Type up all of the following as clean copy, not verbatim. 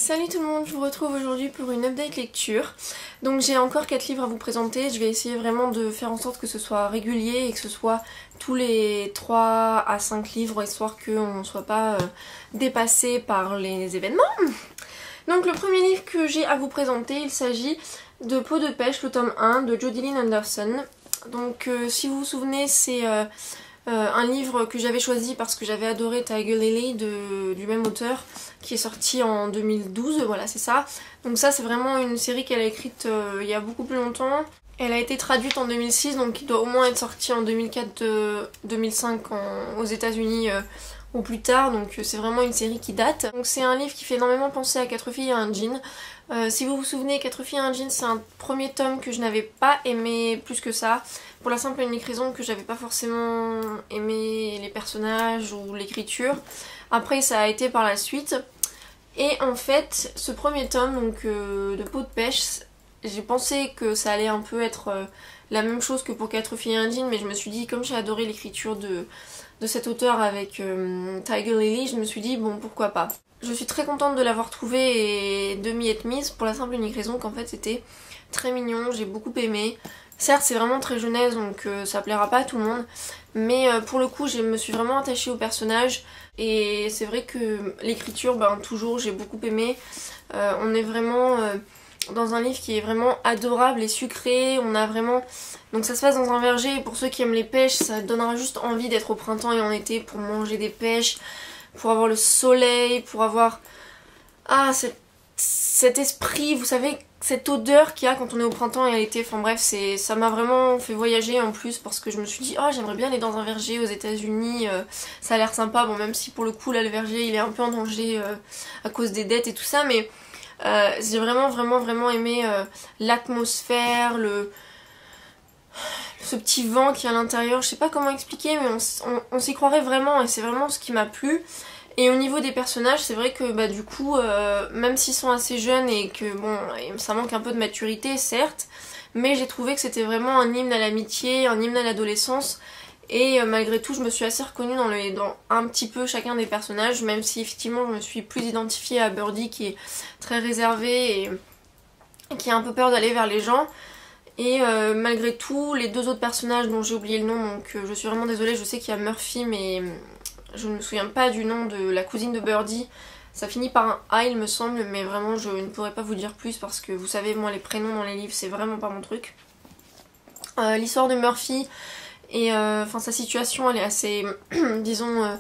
Salut tout le monde, je vous retrouve aujourd'hui pour une update lecture. Donc j'ai encore 4 livres à vous présenter, je vais essayer vraiment de faire en sorte que ce soit régulier et que ce soit tous les 3 à 5 livres, histoire qu'on ne soit pas dépassé par les événements. Donc le premier livre que j'ai à vous présenter, il s'agit de Peau de pêche, le tome 1 de Jodi Lynn Anderson. Donc si vous vous souvenez, c'est un livre que j'avais choisi parce que j'avais adoré Tiger Lily du même auteur, qui est sorti en 2012, voilà c'est ça. Donc ça c'est vraiment une série qu'elle a écrite il y a beaucoup plus longtemps. Elle a été traduite en 2006, donc il doit au moins être sorti en 2004-2005 aux États-Unis ou plus tard, donc c'est vraiment une série qui date. Donc c'est un livre qui fait énormément penser à 4 filles et un jean. Si vous vous souvenez, 4 filles et un jean, c'est un premier tome que je n'avais pas aimé plus que ça, pour la simple et unique raison que j'avais pas forcément aimé les personnages ou l'écriture. Après ça a été par la suite. Et en fait, ce premier tome donc, de Peau de pêche, j'ai pensé que ça allait un peu être la même chose que pour 4 filles et un jean, mais je me suis dit, comme j'ai adoré l'écriture de cet auteur avec Tiger Lily, je me suis dit bon pourquoi pas. Je suis très contente de l'avoir trouvé et de m'y être mise pour la simple et unique raison qu'en fait c'était très mignon, j'ai beaucoup aimé. Certes c'est vraiment très jeunesse donc ça plaira pas à tout le monde, mais pour le coup je me suis vraiment attachée au personnage et c'est vrai que l'écriture, toujours j'ai beaucoup aimé. On est vraiment dans un livre qui est vraiment adorable et sucré, on a vraiment... Donc ça se passe dans un verger et pour ceux qui aiment les pêches, ça donnera juste envie d'être au printemps et en été pour manger des pêches, pour avoir le soleil, pour avoir... cet esprit, vous savez, cette odeur qu'il y a quand on est au printemps et à l'été, enfin bref, ça m'a vraiment fait voyager en plus parce que je me suis dit, oh j'aimerais bien aller dans un verger aux États-Unis, ça a l'air sympa, bon même si pour le coup là le verger il est un peu en danger à cause des dettes et tout ça, mais j'ai vraiment aimé l'atmosphère, ce petit vent qui est à l'intérieur, je sais pas comment expliquer mais on s'y croirait vraiment et c'est vraiment ce qui m'a plu. Et au niveau des personnages, c'est vrai que du coup, même s'ils sont assez jeunes et que bon, ça manque un peu de maturité certes, mais j'ai trouvé que c'était vraiment un hymne à l'amitié, un hymne à l'adolescence. Et malgré tout je me suis assez reconnue dans un petit peu chacun des personnages, même si effectivement je me suis plus identifiée à Birdie qui est très réservée et qui a un peu peur d'aller vers les gens. Et malgré tout les deux autres personnages dont j'ai oublié le nom, donc je suis vraiment désolée, je sais qu'il y a Murphy mais je ne me souviens pas du nom de la cousine de Birdie. Ça finit par un A il me semble, mais vraiment je ne pourrais pas vous dire plus parce que vous savez moi les prénoms dans les livres c'est vraiment pas mon truc. L'histoire de Murphy et sa situation elle est assez disons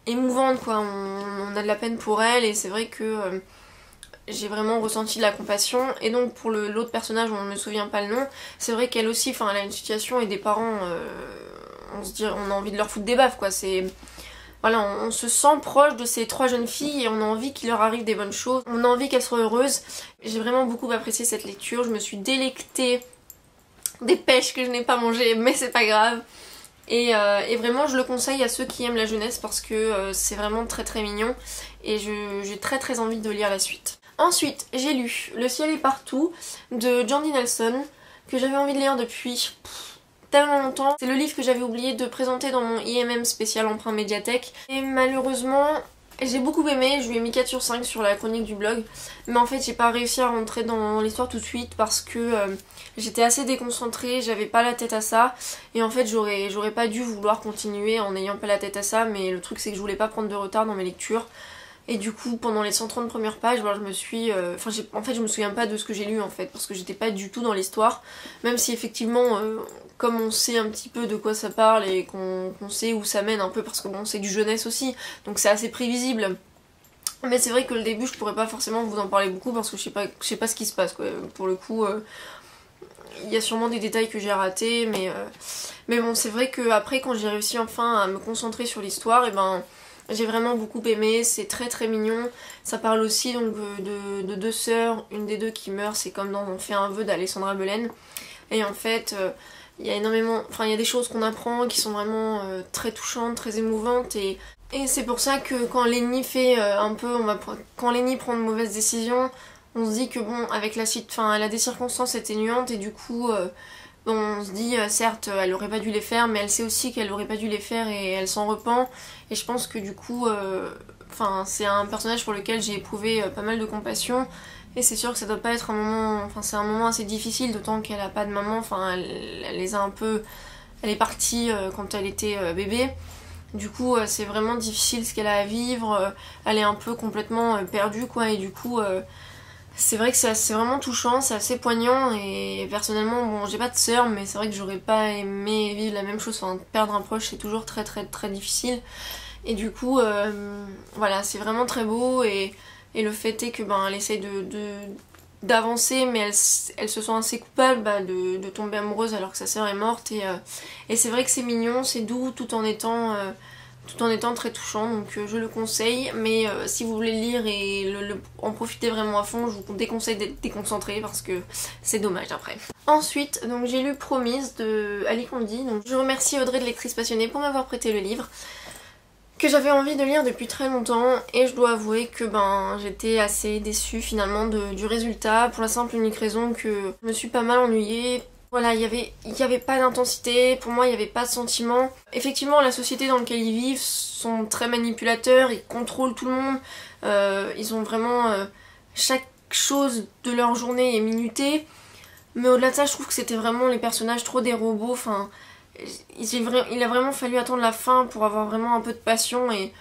émouvante quoi, on a de la peine pour elle et c'est vrai que j'ai vraiment ressenti de la compassion. Et donc pour l'autre personnage, on ne me souvient pas le nom, c'est vrai qu'elle aussi, elle a une situation et des parents, on se dit, on a envie de leur foutre des baffes quoi, c'est... Voilà, on se sent proche de ces 3 jeunes filles et on a envie qu'il leur arrive des bonnes choses, on a envie qu'elles soient heureuses. J'ai vraiment beaucoup apprécié cette lecture, je me suis délectée des pêches que je n'ai pas mangées, mais c'est pas grave. Et vraiment je le conseille à ceux qui aiment la jeunesse parce que c'est vraiment très mignon et j'ai très envie de lire la suite. Ensuite j'ai lu Le ciel est partout de Jordi Nelson que j'avais envie de lire depuis tellement longtemps. C'est le livre que j'avais oublié de présenter dans mon IMM spécial emprunt médiathèque et malheureusement j'ai beaucoup aimé, je lui ai mis 4 sur 5 sur la chronique du blog, mais en fait j'ai pas réussi à rentrer dans l'histoire tout de suite parce que j'étais assez déconcentrée, j'avais pas la tête à ça et en fait j'aurais pas dû vouloir continuer en n'ayant pas la tête à ça, mais le truc c'est que je voulais pas prendre de retard dans mes lectures et du coup pendant les 130 premières pages je me suis... en fait je me souviens pas de ce que j'ai lu en fait parce que j'étais pas du tout dans l'histoire, même si effectivement comme on sait un petit peu de quoi ça parle et qu'on sait où ça mène un peu parce que bon c'est du jeunesse aussi donc c'est assez prévisible. Mais c'est vrai que le début je pourrais pas forcément vous en parler beaucoup parce que je sais pas ce qui se passe quoi. Pour le coup il y a sûrement des détails que j'ai ratés mais bon c'est vrai que après quand j'ai réussi enfin à me concentrer sur l'histoire et j'ai vraiment beaucoup aimé, c'est très mignon. Ça parle aussi donc de 2 sœurs, une des 2 qui meurt, c'est comme dans On fait un vœu d'Alessandra Belen. Et en fait il y a énormément, il y a des choses qu'on apprend qui sont vraiment très touchantes, très émouvantes et c'est pour ça que quand Lenny fait quand Lenny prend de mauvaises décisions, on se dit que bon avec elle a des circonstances atténuantes et du coup bon, on se dit certes elle aurait pas dû les faire mais elle sait aussi qu'elle aurait pas dû les faire et elle s'en repent et je pense que du coup enfin c'est un personnage pour lequel j'ai éprouvé pas mal de compassion. Et c'est sûr que ça doit pas être un moment, enfin c'est un moment assez difficile, d'autant qu'elle a pas de maman, enfin elle les a un peu, elle est partie quand elle était bébé. Du coup c'est vraiment difficile ce qu'elle a à vivre, elle est un peu complètement perdue quoi, et du coup c'est vrai que c'est vraiment touchant, c'est assez poignant, et personnellement bon j'ai pas de sœur, mais c'est vrai que j'aurais pas aimé vivre la même chose, enfin perdre un proche c'est toujours très très très difficile. Et du coup voilà, c'est vraiment très beau, et le fait est que ben elle essaye d'avancer, mais elle se sent assez coupable de tomber amoureuse alors que sa sœur est morte, et c'est vrai que c'est mignon, c'est doux tout en étant très touchant, donc je le conseille. Mais si vous voulez le lire et en profiter vraiment à fond, je vous déconseille d'être déconcentré parce que c'est dommage après. Ensuite, donc j'ai lu Promise de Ali Kondi, donc je remercie Audrey de Lectrice Passionnée pour m'avoir prêté le livre que j'avais envie de lire depuis très longtemps, et je dois avouer que ben j'étais assez déçue finalement du résultat, pour la simple et unique raison que je me suis pas mal ennuyée. Voilà, il y avait pas d'intensité, pour moi il y avait pas de sentiment. Effectivement, la société dans laquelle ils vivent sont très manipulateurs, ils contrôlent tout le monde, ils ont vraiment chaque chose de leur journée est minutée, mais au-delà de ça je trouve que c'était vraiment les personnages trop des robots, enfin il a vraiment fallu attendre la fin pour avoir vraiment un peu de passion, et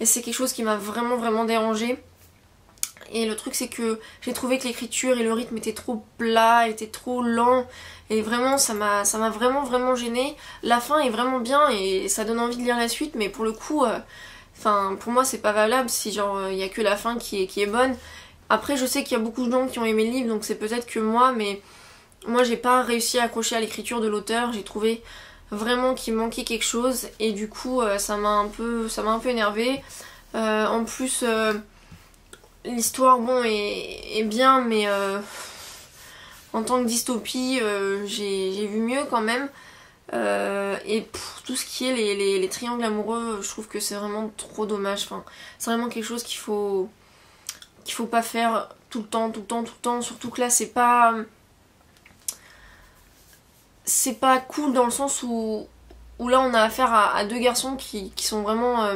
c'est quelque chose qui m'a vraiment dérangée. Et le truc c'est que j'ai trouvé que l'écriture et le rythme étaient trop plats, étaient trop lents, et vraiment ça m'a vraiment gênée. La fin est vraiment bien et ça donne envie de lire la suite, mais pour le coup, enfin pour moi c'est pas valable si genre il y a que la fin qui est bonne. Après je sais qu'il y a beaucoup de gens qui ont aimé le livre, donc c'est peut-être que moi, mais moi j'ai pas réussi à accrocher à l'écriture de l'auteur, j'ai trouvé vraiment qu'il manquait quelque chose, et du coup ça m'a un peu énervée. En plus l'histoire bon est bien, mais en tant que dystopie j'ai vu mieux quand même. Et tout ce qui est les triangles amoureux, je trouve que c'est vraiment trop dommage. Enfin, c'est vraiment quelque chose qu'il faut pas faire tout le temps, surtout que là c'est pas cool dans le sens où là on a affaire à deux garçons qui sont vraiment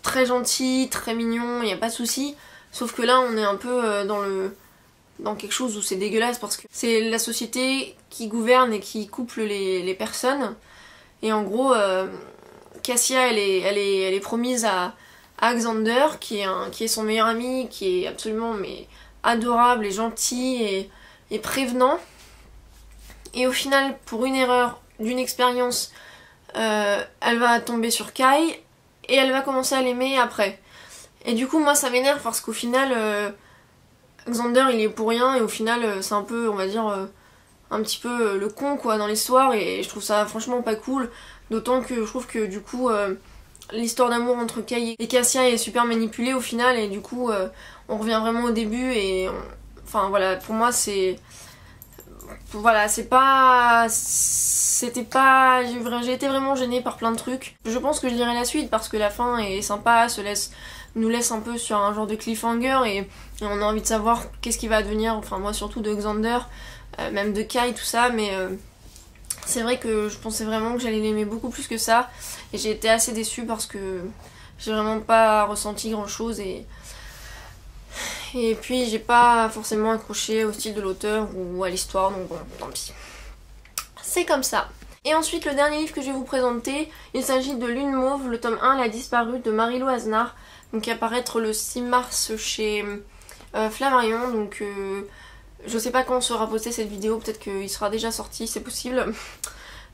très gentils, très mignons, il n'y a pas de souci. Sauf que là on est un peu dans quelque chose où c'est dégueulasse, parce que c'est la société qui gouverne et qui couple les personnes. Et en gros, Cassia elle est promise à Xander, qui est son meilleur ami, qui est absolument mais adorable et gentil et prévenant. Et au final, pour une erreur d'une expérience, elle va tomber sur Kai et elle va commencer à l'aimer après. Et du coup, moi ça m'énerve parce qu'au final, Xander il est pour rien, et au final, c'est un peu, on va dire, un petit peu le con quoi dans l'histoire, et je trouve ça franchement pas cool. D'autant que je trouve que du coup, l'histoire d'amour entre Kai et Cassia est super manipulée au final, et du coup, on revient vraiment au début, et enfin voilà, pour moi c'est. Voilà, c'était pas, j'ai été vraiment gênée par plein de trucs. Je pense que je lirai la suite parce que la fin est sympa, nous laisse un peu sur un genre de cliffhanger, et on a envie de savoir qu'est-ce qui va advenir, enfin moi surtout de Xander, même de Kai, tout ça, mais c'est vrai que je pensais vraiment que j'allais l'aimer beaucoup plus que ça, et j'ai été assez déçue parce que j'ai vraiment pas ressenti grand chose, et puis j'ai pas forcément accroché au style de l'auteur ou à l'histoire, donc bon, tant pis. C'est comme ça. Et ensuite, le dernier livre que je vais vous présenter, il s'agit de Lune Mauve, le tome 1, La disparue, de Marie-Lou Asnard, donc qui va apparaître le 6 mars chez Flammarion, donc je sais pas quand sera postée cette vidéo, peut-être qu'il sera déjà sorti, c'est possible.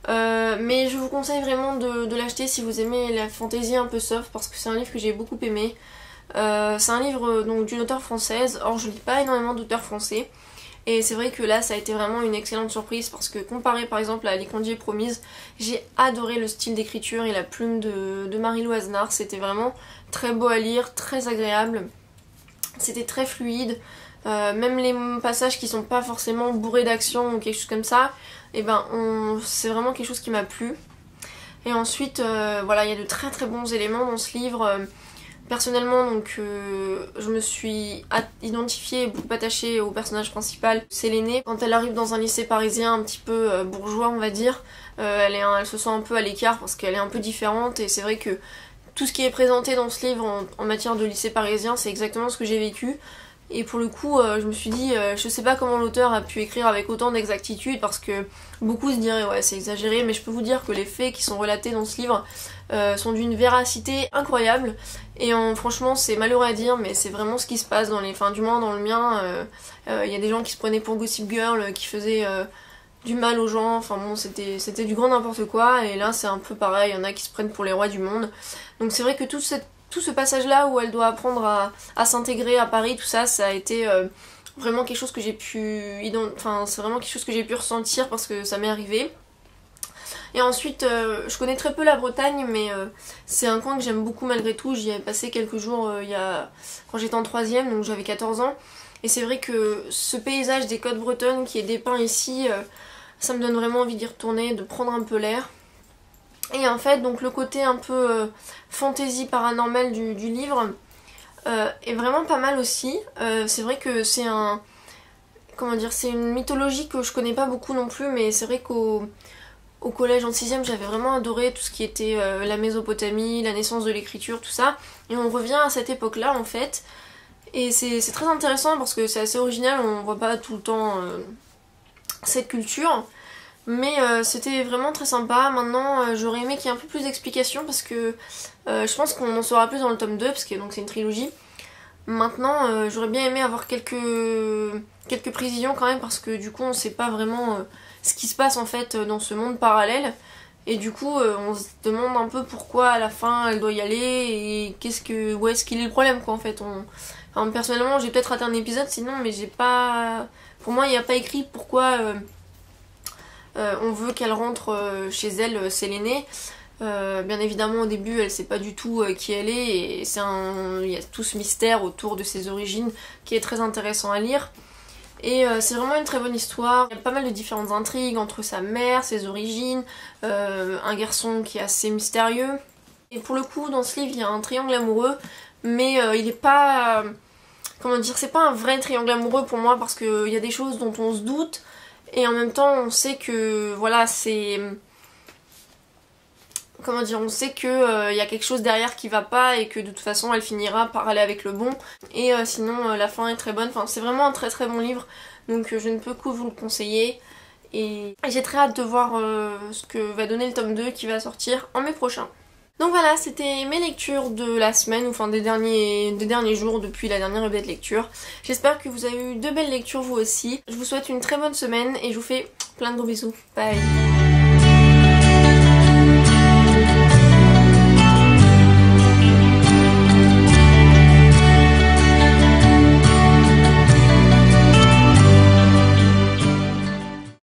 Mais je vous conseille vraiment de l'acheter si vous aimez la fantaisie un peu soft, parce que c'est un livre que j'ai beaucoup aimé. C'est un livre donc d'une auteure française. Or je lis pas énormément d'auteurs français, et c'est vrai que là ça a été vraiment une excellente surprise, parce que comparé par exemple à Les Condiers Promise, j'ai adoré le style d'écriture et la plume de Marie-Lou Asnard. C'était vraiment très beau à lire, très agréable, c'était très fluide, même les passages qui sont pas forcément bourrés d'action ou quelque chose comme ça, et ben c'est vraiment quelque chose qui m'a plu. Et ensuite voilà, il y a de très bons éléments dans ce livre. Personnellement, donc, je me suis identifiée et beaucoup attachée au personnage principal, Sélénée. Quand elle arrive dans un lycée parisien un petit peu bourgeois, on va dire, elle se sent un peu à l'écart parce qu'elle est un peu différente, et c'est vrai que tout ce qui est présenté dans ce livre en matière de lycée parisien, c'est exactement ce que j'ai vécu. Et pour le coup, je me suis dit, je sais pas comment l'auteur a pu écrire avec autant d'exactitude, parce que beaucoup se diraient ouais c'est exagéré, mais je peux vous dire que les faits qui sont relatés dans ce livre sont d'une véracité incroyable. Et franchement c'est malheureux à dire, mais c'est vraiment ce qui se passe dans les... Enfin du moins dans le mien, y a des gens qui se prenaient pour Gossip Girl, qui faisaient du mal aux gens, enfin bon c'était du grand n'importe quoi, et là c'est un peu pareil, il y en a qui se prennent pour les rois du monde. Donc c'est vrai que tout ce passage là où elle doit apprendre à s'intégrer à Paris, tout ça, ça a été vraiment quelque chose que j'ai pu enfin c'est vraiment quelque chose que j'ai pu ressentir parce que ça m'est arrivé. Et ensuite je connais très peu la Bretagne, mais c'est un coin que j'aime beaucoup malgré tout. J'y avais passé quelques jours quand j'étais en 3ème, donc j'avais 14 ans, et c'est vrai que ce paysage des côtes bretonnes qui est dépeint ici, ça me donne vraiment envie d'y retourner, de prendre un peu l'air. Et en fait, donc le côté un peu fantasy paranormal du livre est vraiment pas mal aussi. C'est vrai que c'est c'est une mythologie que je connais pas beaucoup non plus, mais c'est vrai qu'au collège en 6ème, j'avais vraiment adoré tout ce qui était la Mésopotamie, la naissance de l'écriture, tout ça. Et on revient à cette époque-là en fait. Et c'est très intéressant parce que c'est assez original, on voit pas tout le temps cette culture. Mais c'était vraiment très sympa. Maintenant j'aurais aimé qu'il y ait un peu plus d'explications, parce que je pense qu'on en saura plus dans le tome 2, parce que donc c'est une trilogie. Maintenant j'aurais bien aimé avoir quelques précisions quand même, parce que du coup on sait pas vraiment ce qui se passe en fait dans ce monde parallèle. Et du coup on se demande un peu pourquoi à la fin elle doit y aller, et où est-ce qu'il est le problème quoi en fait. Enfin, personnellement j'ai peut-être raté un épisode sinon, mais j'ai pas... Pour moi il n'y a pas écrit pourquoi... on veut qu'elle rentre chez elle, Séléné. Bien évidemment au début elle sait pas du tout qui elle est, et il y a tout ce mystère autour de ses origines qui est très intéressant à lire. Et c'est vraiment une très bonne histoire. Il y a pas mal de différentes intrigues entre sa mère, ses origines, un garçon qui est assez mystérieux. Et pour le coup dans ce livre il y a un triangle amoureux, mais il est pas... comment dire, c'est pas un vrai triangle amoureux pour moi, parce qu'il y a des choses dont on se doute. Et en même temps on sait que voilà c'est... Comment dire, on sait que y a quelque chose derrière qui va pas, et que de toute façon elle finira par aller avec le bon. Et sinon la fin est très bonne, enfin c'est vraiment un très très bon livre. Donc je ne peux que vous le conseiller. Et j'ai très hâte de voir ce que va donner le tome 2 qui va sortir en mai prochain. Donc voilà, c'était mes lectures de la semaine, enfin des derniers jours depuis la dernière update lecture. J'espère que vous avez eu de belles lectures vous aussi. Je vous souhaite une très bonne semaine et je vous fais plein de gros bisous. Bye!